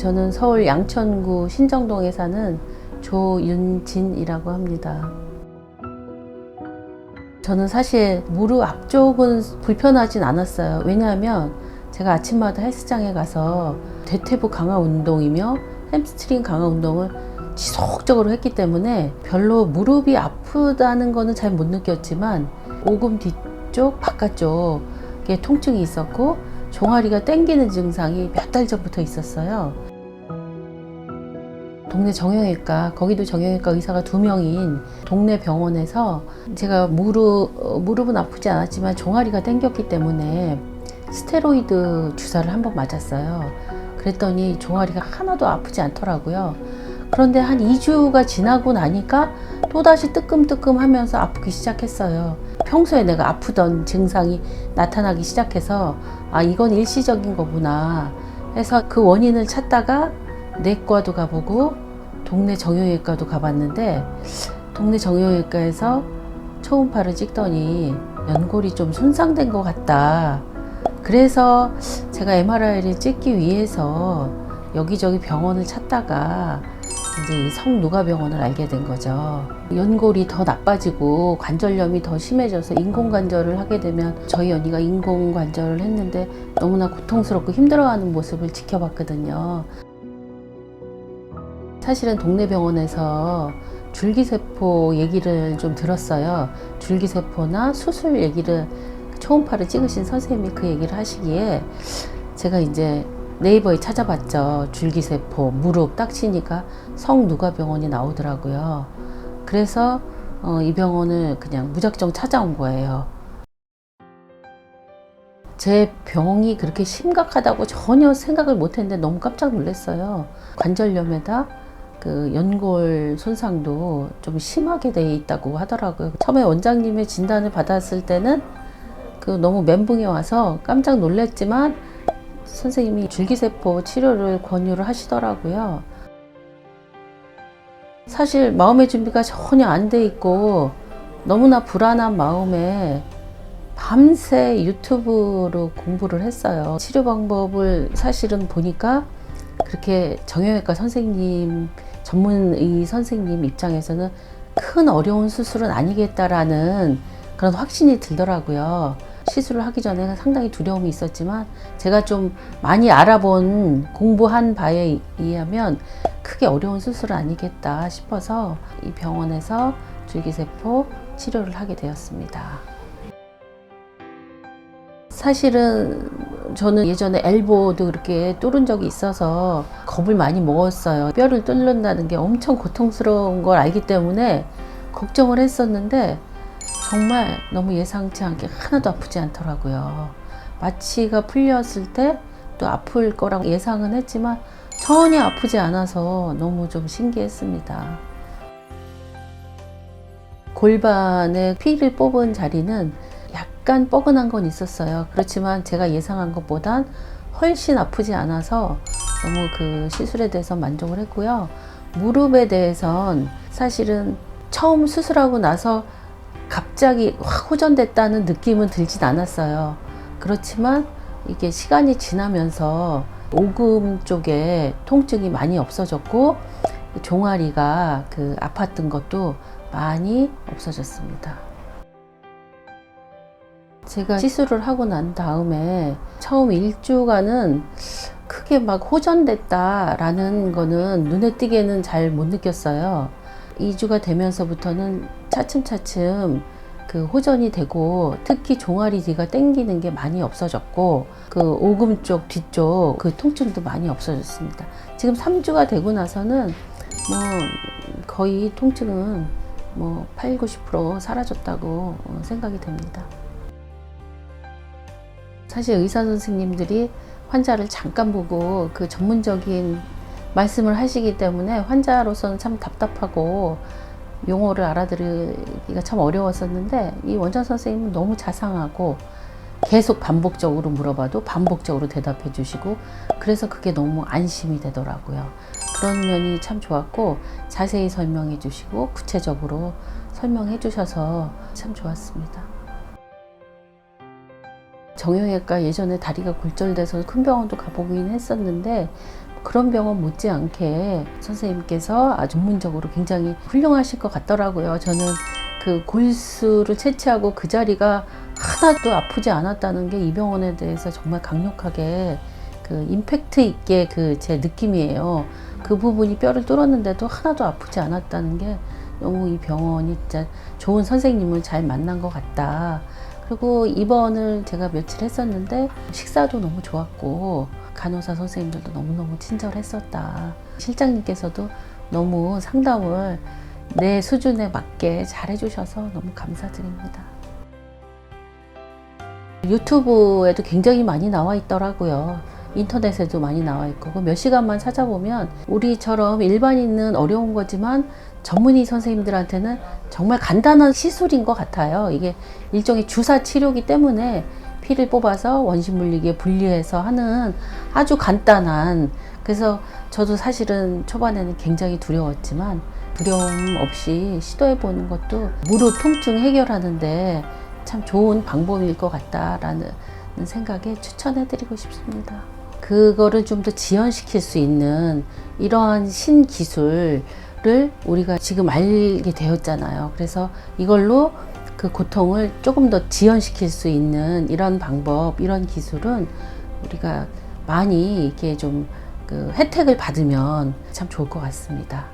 저는 서울 양천구 신정동에 사는 조윤진이라고 합니다. 저는 사실 무릎 앞쪽은 불편하진 않았어요. 왜냐하면 제가 아침마다 헬스장에 가서 대퇴부 강화 운동이며 햄스트링 강화 운동을 지속적으로 했기 때문에 별로 무릎이 아프다는 거는 잘 못 느꼈지만 오금 뒤쪽, 바깥쪽에 통증이 있었고 종아리가 당기는 증상이 몇 달 전부터 있었어요. 동네 정형외과, 거기도 정형외과 의사가 2명인 동네 병원에서 제가 무릎은 아프지 않았지만 종아리가 당겼기 때문에 스테로이드 주사를 한번 맞았어요. 그랬더니 종아리가 하나도 아프지 않더라고요. 그런데 한 2주가 지나고 나니까 또다시 뜨끔뜨끔 하면서 아프기 시작했어요. 평소에 내가 아프던 증상이 나타나기 시작해서 아, 이건 일시적인 거구나 해서 그 원인을 찾다가 내과도 가보고 동네 정형외과도 가봤는데 동네 정형외과에서 초음파를 찍더니 연골이 좀 손상된 것 같다. 그래서 제가 MRI를 찍기 위해서 여기저기 병원을 찾다가 이제 이 성누가병원을 알게 된 거죠. 연골이 더 나빠지고 관절염이 더 심해져서 인공관절을 하게 되면 저희 언니가 인공관절을 했는데 너무나 고통스럽고 힘들어하는 모습을 지켜봤거든요. 사실은 동네 병원에서 줄기세포 얘기를 좀 들었어요. 줄기세포나 수술 얘기를 초음파를 찍으신 선생님이 그 얘기를 하시기에 제가 이제 네이버에 찾아봤죠. 줄기세포, 무릎 딱 치니까 성누가병원이 나오더라고요. 그래서 이 병원을 그냥 무작정 찾아온 거예요. 제 병이 그렇게 심각하다고 전혀 생각을 못했는데 너무 깜짝 놀랐어요. 관절염에다 그 연골 손상도 좀 심하게 돼 있다고 하더라고요. 처음에 원장님의 진단을 받았을 때는 그 너무 멘붕이 와서 깜짝 놀랐지만 선생님이 줄기세포 치료를 권유를 하시더라고요. 사실 마음의 준비가 전혀 안 돼 있고 너무나 불안한 마음에 밤새 유튜브로 공부를 했어요. 치료 방법을 사실은 보니까 그렇게 정형외과 선생님, 전문의 선생님 입장에서는 큰 어려운 수술은 아니겠다라는 그런 확신이 들더라고요. 시술을 하기 전에 상당히 두려움이 있었지만 제가 좀 많이 알아본 공부한 바에 의하면 크게 어려운 수술은 아니겠다 싶어서 이 병원에서 줄기세포 치료를 하게 되었습니다. 사실은 저는 예전에 엘보도 그렇게 뚫은 적이 있어서 겁을 많이 먹었어요. 뼈를 뚫는다는 게 엄청 고통스러운 걸 알기 때문에 걱정을 했었는데 정말 너무 예상치 않게 하나도 아프지 않더라고요. 마취가 풀렸을 때 또 아플 거라고 예상은 했지만 전혀 아프지 않아서 너무 좀 신기했습니다. 골반에 피를 뽑은 자리는 약간 뻐근한 건 있었어요. 그렇지만 제가 예상한 것보단 훨씬 아프지 않아서 너무 그 시술에 대해서 만족을 했고요. 무릎에 대해선 사실은 처음 수술하고 나서 갑자기 확 호전됐다는 느낌은 들진 않았어요. 그렇지만 이게 시간이 지나면서 오금 쪽에 통증이 많이 없어졌고 종아리가 그 아팠던 것도 많이 없어졌습니다. 제가 시술을 하고 난 다음에 처음 1주간은 크게 막 호전됐다라는 거는 눈에 띄게는 잘 못 느꼈어요. 2주가 되면서부터는 차츰차츰 그 호전이 되고 특히 종아리 뒤가 당기는 게 많이 없어졌고 그 오금 쪽 뒤쪽 그 통증도 많이 없어졌습니다. 지금 3주가 되고 나서는 뭐 거의 통증은 뭐 80, 90% 사라졌다고 생각이 됩니다. 사실 의사 선생님들이 환자를 잠깐 보고 그 전문적인 말씀을 하시기 때문에 환자로서는 참 답답하고 용어를 알아들으기가 참 어려웠었는데 이 원장 선생님은 너무 자상하고 계속 반복적으로 물어봐도 반복적으로 대답해 주시고 그래서 그게 너무 안심이 되더라고요. 그런 면이 참 좋았고 자세히 설명해 주시고 구체적으로 설명해 주셔서 참 좋았습니다. 정형외과 예전에 다리가 골절돼서 큰 병원도 가보긴 했었는데 그런 병원 못지않게 선생님께서 아주 전문적으로 굉장히 훌륭하실 것 같더라고요. 저는 그 골수를 채취하고 그 자리가 하나도 아프지 않았다는 게 이 병원에 대해서 정말 강력하게 그 임팩트 있게 그 제 느낌이에요. 그 부분이 뼈를 뚫었는데도 하나도 아프지 않았다는 게 너무 이 병원이 진짜 좋은 선생님을 잘 만난 것 같다. 그리고 입원을 제가 며칠 했었는데 식사도 너무 좋았고 간호사 선생님들도 너무너무 친절했었다. 실장님께서도 너무 상담을 내 수준에 맞게 잘 해주셔서 너무 감사드립니다. 유튜브에도 굉장히 많이 나와 있더라고요. 인터넷에도 많이 나와 있고 몇 시간만 찾아보면 우리처럼 일반인은 어려운 거지만 전문의 선생님들한테는 정말 간단한 시술인 것 같아요. 이게 일종의 주사 치료기 때문에 피를 뽑아서 원심 물리기에 분리해서 하는 아주 간단한, 그래서 저도 사실은 초반에는 굉장히 두려웠지만 두려움 없이 시도해 보는 것도 무릎 통증 해결하는데 참 좋은 방법일 것 같다라는 생각에 추천해 드리고 싶습니다. 그거를 좀 더 지연시킬 수 있는 이러한 신기술을 우리가 지금 알게 되었잖아요. 그래서 이걸로 그 고통을 조금 더 지연시킬 수 있는 이런 방법, 이런 기술은 우리가 많이 이렇게 좀 그 혜택을 받으면 참 좋을 것 같습니다.